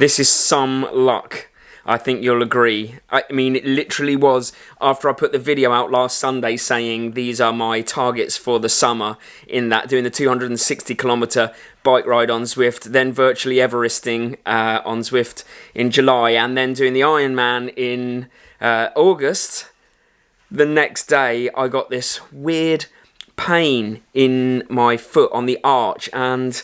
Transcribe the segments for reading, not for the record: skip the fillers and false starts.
This is some luck. I think you'll agree. I mean, it literally was after I put the video out last Sunday saying these are my targets for the summer, in that doing the 260-kilometre bike ride on Zwift, then virtually Everesting on Zwift in July, and then doing the Ironman in August. The next day, I got this weird pain in my foot on the arch, and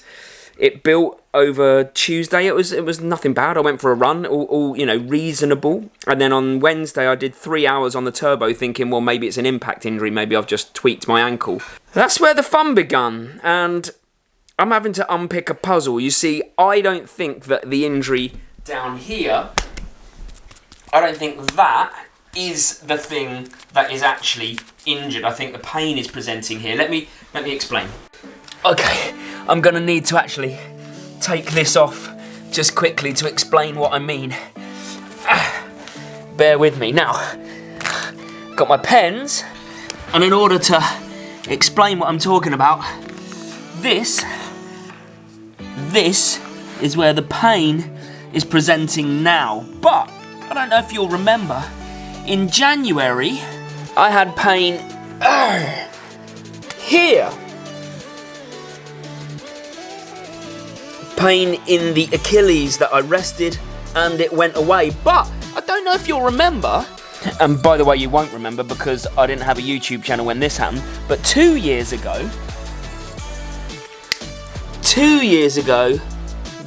it built over Tuesday. It was nothing bad. I went for a run, all reasonable. And then on Wednesday, I did 3 hours on the turbo, thinking, well, maybe it's an impact injury. Maybe I've just tweaked my ankle. That's where the fun begun. And I'm having to unpick a puzzle. You see, I don't think that the injury down here, I don't think that is the thing that is actually injured. I think the pain is presenting here. Let me explain. Okay, I'm gonna need to actually take this off just quickly to explain what I mean. Bear with me. Now, got my pens, and in order to explain what I'm talking about, this is where the pain is presenting now. But I don't know if you'll remember, in January, I had pain here. Pain in the Achilles that I rested and it went away. But I don't know if you'll remember, and by the way, you won't remember because I didn't have a YouTube channel when this happened, but 2 years ago,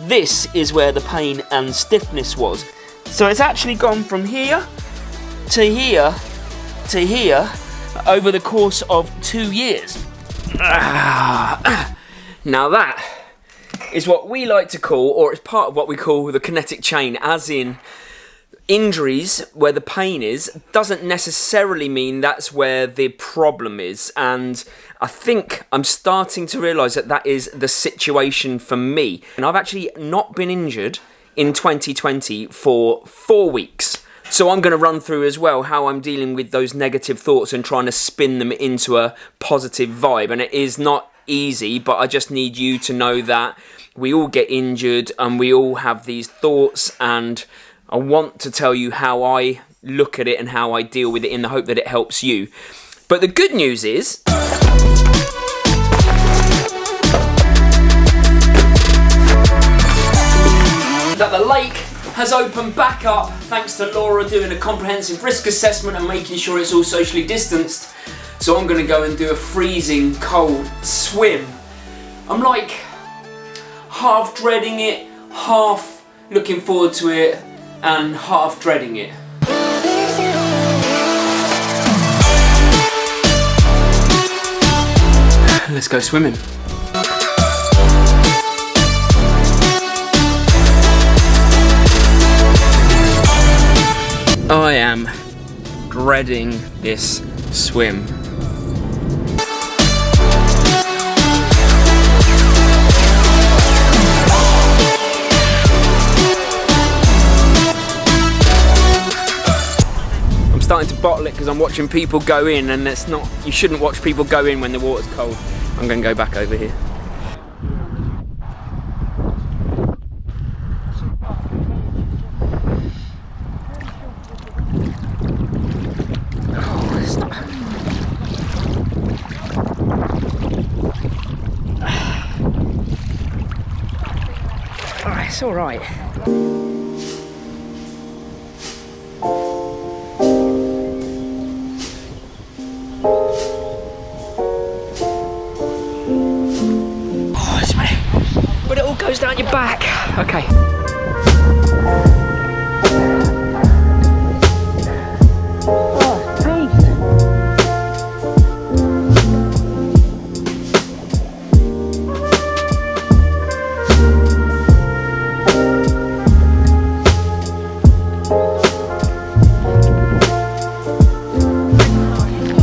this is where the pain and stiffness was. So it's actually gone from here to here to here over the course of 2 years. Now that is what we like to call, or it's part of what we call the kinetic chain, as in injuries where the pain is doesn't necessarily mean that's where the problem is. And I think I'm starting to realise that that is the situation for me. And I've actually not been injured in 2020 for 4 weeks. So I'm going to run through as well how I'm dealing with those negative thoughts and trying to spin them into a positive vibe. And it is not easy, but I just need you to know that we all get injured and we all have these thoughts, and I want to tell you how I look at it and how I deal with it in the hope that it helps you. But the good news is that the lake has opened back up thanks to Laura doing a comprehensive risk assessment and making sure it's all socially distanced. So I'm going to go and do a freezing cold swim. I'm like half dreading it, half looking forward to it, and half dreading it. Let's go swimming. I am dreading this swim. I'm starting to bottle it because I'm watching people go in, and that's not, you shouldn't watch people go in when the water's cold. I'm going to go back over here. Oh, it's not... Oh, it's all right. But it all goes down your back. Okay. Oh, it's painful.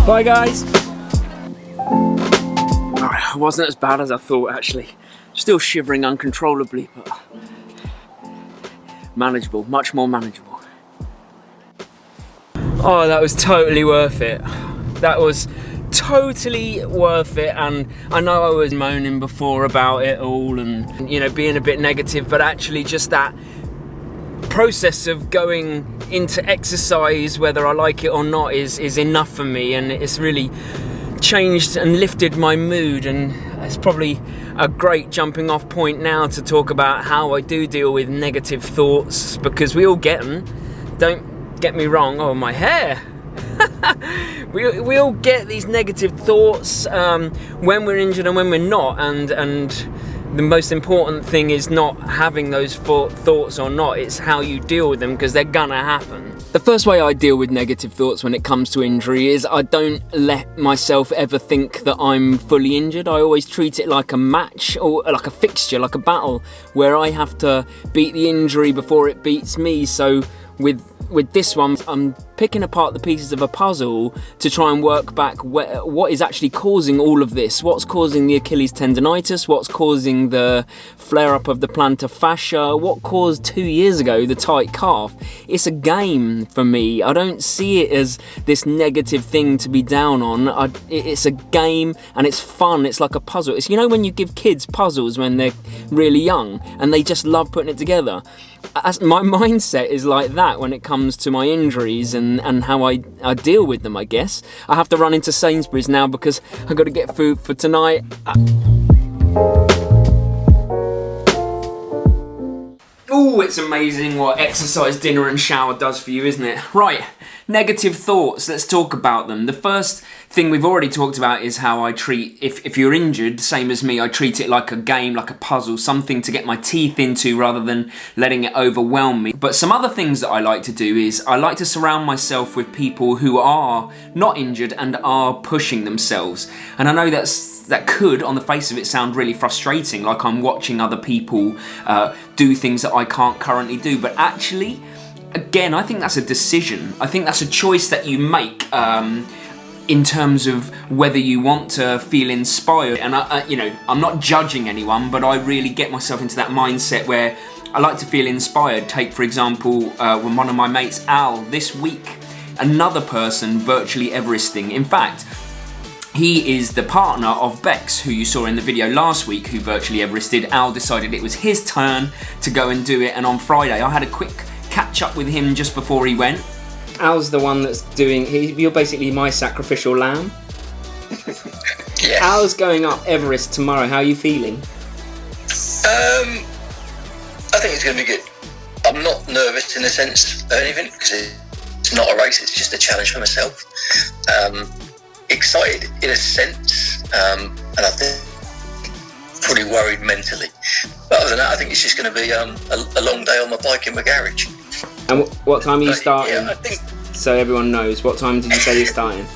Bye, guys. Alright, it wasn't as bad as I thought, actually. Still shivering uncontrollably, but manageable, much more manageable. Oh, that was totally worth it. That was totally worth it. And I know I was moaning before about it all and, you know, being a bit negative, but actually just that process of going into exercise, whether I like it or not, is enough for me, and it's really changed and lifted my mood. And it's probably a great jumping off point now to talk about how I do deal with negative thoughts, because we all get them. Don't get me wrong. Oh, my hair. we all get these negative thoughts when we're injured and when we're not, and the most important thing is not having those thoughts or not. It's how you deal with them, because they're gonna happen. The first way I deal with negative thoughts when it comes to injury is I don't let myself ever think that I'm fully injured. I always treat it like a match, or like a fixture, like a battle, where I have to beat the injury before it beats me. So with this one, I'm picking apart the pieces of a puzzle to try and work back what is actually causing all of this. What's causing the Achilles tendonitis? What's causing the flare-up of the plantar fascia? What caused 2 years ago the tight calf? It's a game for me. I don't see it as this negative thing to be down on. It's a game, and it's fun. It's like a puzzle. It's, you know, when you give kids puzzles when they're really young and they just love putting it together. My mindset is like that when it comes to my injuries and how I deal with them, I guess. I have to run into Sainsbury's now because I've got to get food for tonight. Oh, it's amazing what exercise, dinner and shower does for you, isn't it? Right, negative thoughts, let's talk about them. The first thing we've already talked about is how I treat, if you're injured, same as me, I treat it like a game, like a puzzle, something to get my teeth into rather than letting it overwhelm me. But some other things that I like to do is I like to surround myself with people who are not injured and are pushing themselves. And I know that could, on the face of it, sound really frustrating, like I'm watching other people do things that I can't currently do. But actually, again, I think that's a decision. I think that's a choice that you make in terms of whether you want to feel inspired. And I'm not judging anyone, but I really get myself into that mindset where I like to feel inspired. Take, for example, when one of my mates, Al, this week, another person virtually Everesting. In fact, he is the partner of Bex, who you saw in the video last week, who virtually Everested. Al decided it was his turn to go and do it, and on Friday I had a quick catch up with him just before he went. Al's the one that's doing, you're basically my sacrificial lamb. Yes. Al's going up Everest tomorrow. How are you feeling? I think it's going to be good. I'm not nervous in a sense or anything, because it's not a race, it's just a challenge for myself. Excited in a sense, and I think pretty worried mentally. But other than that, I think it's just going to be a long day on my bike in my garage. And what time are you starting? Yeah, I think, so everyone knows, what time did you say you're starting?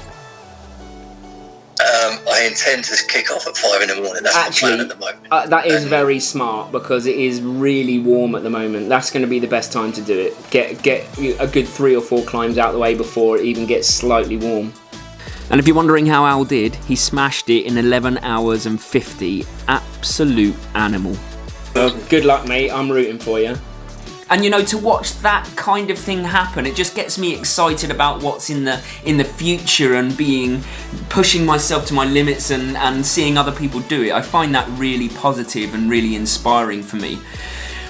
I intend to kick off at 5 in the morning. That's Actually, my plan at the moment. That is very smart, because it is really warm at the moment. That's going to be the best time to do it. Get a good 3 or 4 climbs out of the way before it even gets slightly warm. And if you're wondering how Al did, he smashed it in 11 hours and 50. Absolute animal. Well, good luck, mate. I'm rooting for you. And you know, to watch that kind of thing happen, it just gets me excited about what's in the future, and pushing myself to my limits and seeing other people do it. I find that really positive and really inspiring for me.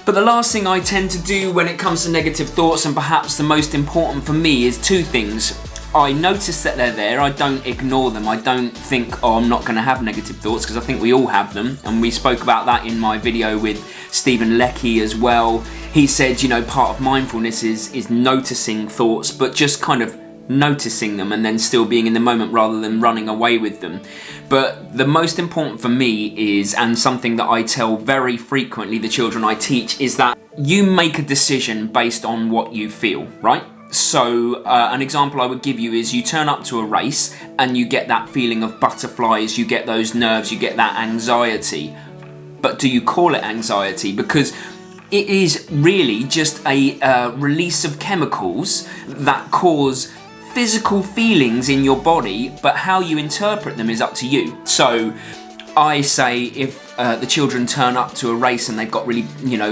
But the last thing I tend to do when it comes to negative thoughts, and perhaps the most important for me, is 2 things. I notice that they're there, I don't ignore them. I don't think, oh, I'm not going to have negative thoughts, because I think we all have them. And we spoke about that in my video with Stephen Leckie as well. He said, you know, part of mindfulness is noticing thoughts, but just kind of noticing them and then still being in the moment rather than running away with them. But the most important for me is, and something that I tell very frequently the children I teach, is that you make a decision based on what you feel, right? So an example I would give you is you turn up to a race and you get that feeling of butterflies, you get those nerves, you get that anxiety. But do you call it anxiety? Because it is really just a release of chemicals that cause physical feelings in your body, but how you interpret them is up to you. So I say, if the children turn up to a race and they've got really,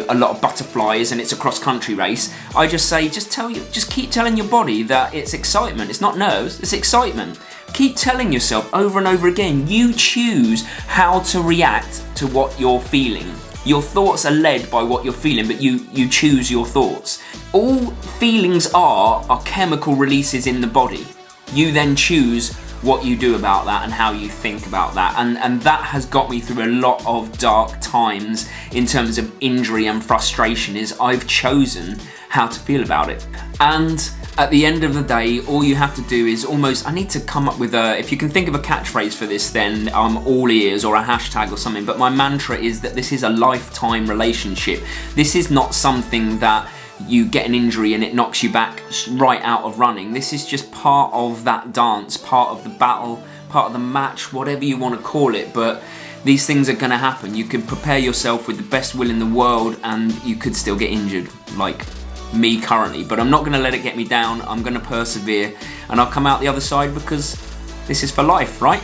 a lot of butterflies and it's a cross-country race, I just say, just keep telling your body that it's excitement. It's not nerves, it's excitement. Keep telling yourself over and over again, you choose how to react to what you're feeling. Your thoughts are led by what you're feeling, but you choose your thoughts. all feelings are chemical releases in the body. You then choose what you do about that and how you think about that, and that has got me through a lot of dark times in terms of injury and frustration, is I've chosen how to feel about it. And at the end of the day, all you have to do is I need to come up with if you can think of a catchphrase for this, then I'm all ears, or a hashtag or something, but my mantra is that this is a lifetime relationship. This is not something that you get an injury and it knocks you back right out of running. This is just part of that dance, part of the battle, part of the match, whatever you want to call it, but these things are going to happen. You could prepare yourself with the best will in the world and you could still get injured, like me currently, but I'm not going to let it get me down. I'm going to persevere and I'll come out the other side, because this is for life, right?